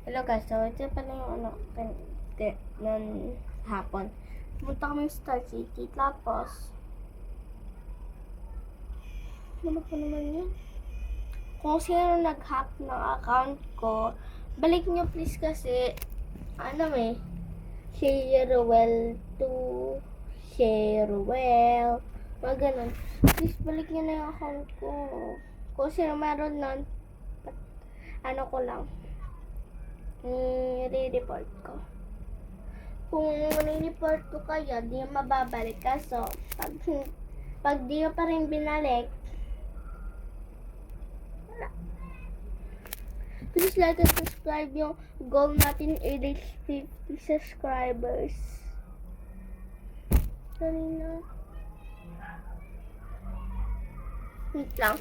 Hello guys, so ito pala yung ng hapon. Pumunta kami sa Star City, tapos ano pa naman yun? Kung sino nag-hack ng account ko, balik nyo please kasi Sherwell to Sherwell, mga ganun. Please balik nyo na yung account ko. Kung sino meron nun, ko lang, i-report ko. Kung i-report ko kayo, di mababalik. Kaso, pag di pa rin binalik, wala. Please like and subscribe, yung goal natin i-reach 50 subscribers. Sorry na. Wait lang.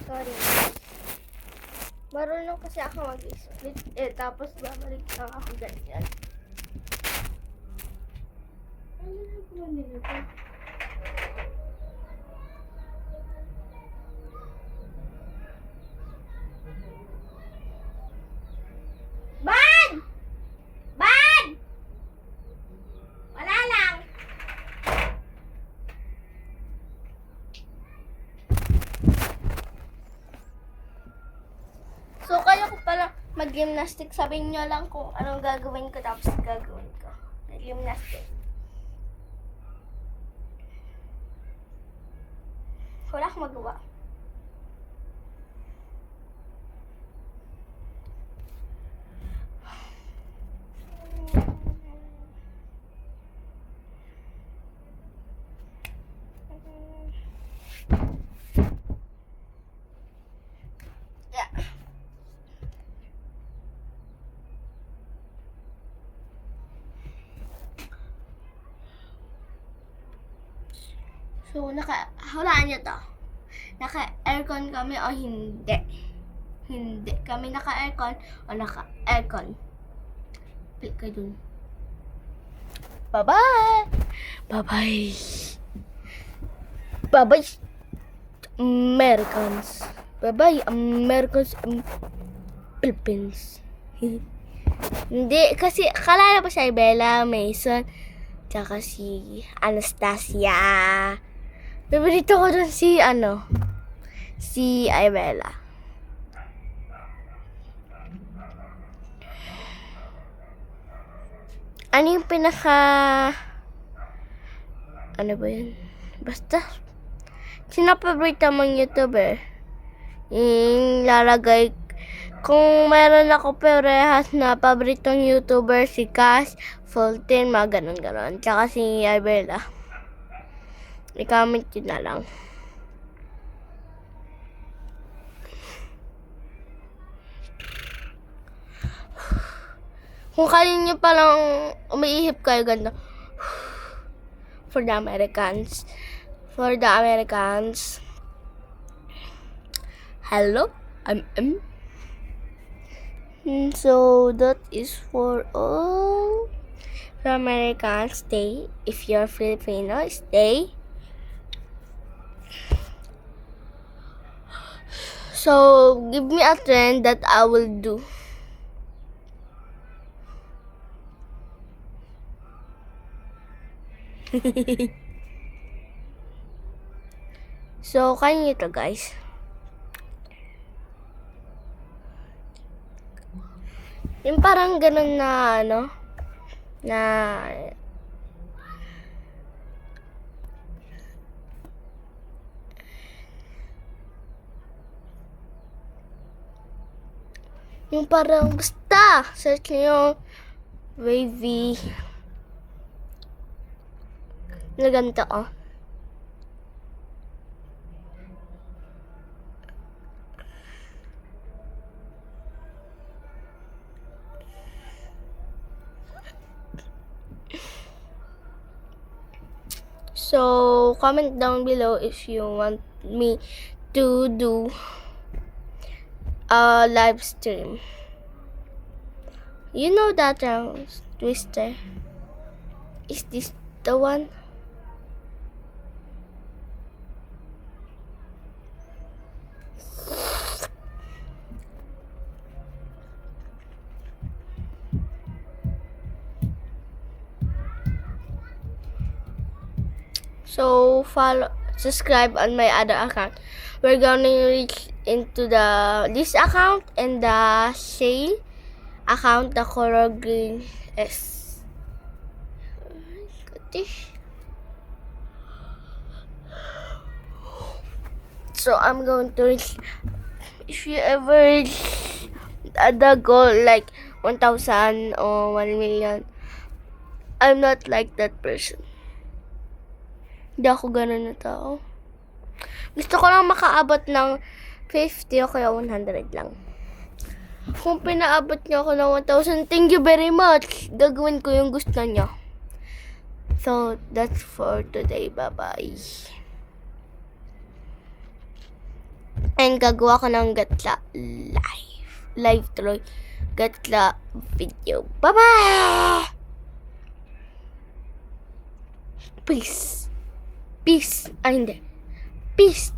Sorry. Marunong kasi ako mag-split tapos babalik lang ako ganyan. Ano na po nila ito? Ban! Ban! Wala lang! So, kaya ko pala mag-gymnastic. Sabihin nyo lang kung anong gagawin ko, tapos gagawin ko. Mag-gymnastic. Wala akong magawa. Yeah. So, hulaan nyo to. Naka-aircon kami o hindi? Hindi. Kami naka-aircon o naka-aircon. Click ka dun. Bye-bye! Bye-bye! Bye-bye! Americans. Bye-bye, Americans and Philippines. Hindi, kasi kalala pa siya Bella, Mason, tsaka si Anastasia. Paborito ko dun si Ibella. Ano yung ano ba yun? Basta, sino paborito mong YouTuber? Yung lalagay, kung meron ako parehas na paboritong YouTuber, si Cash, Fulton, mga ganon. Tsaka si Ibella. I-comment yun na lang. Kung kanina palang umiihip kayo ganda. For the Americans. Hello, I'm M. So that is for all the Americans. Stay. If you're Filipino, stay. So give me a trend that I will do. So, kaya ito guys. Yung parang ganun na yung parang basta search nyo wavy na ganito So, comment down below if you want me to do a live stream. You know that Twister? Is this the one? So, subscribe on my other account. We're gonna reach into this account and the Shay account, the color green S. So, I'm going to reach, if you ever reach the goal like 1,000 or 1 million, I'm not like that person. Hindi ako ganun na tao. Gusto ko lang makaabot ng 50 o kaya 100 lang. Kung pinaabot niyo ako ng 1,000, thank you very much. Gagawin ko yung gusto niyo. So, that's for today. Bye-bye. And gagawa ko ng gatla live tuloy. Gatla video. Bye-bye! Peace. Peace. Ay, hindi. Peace.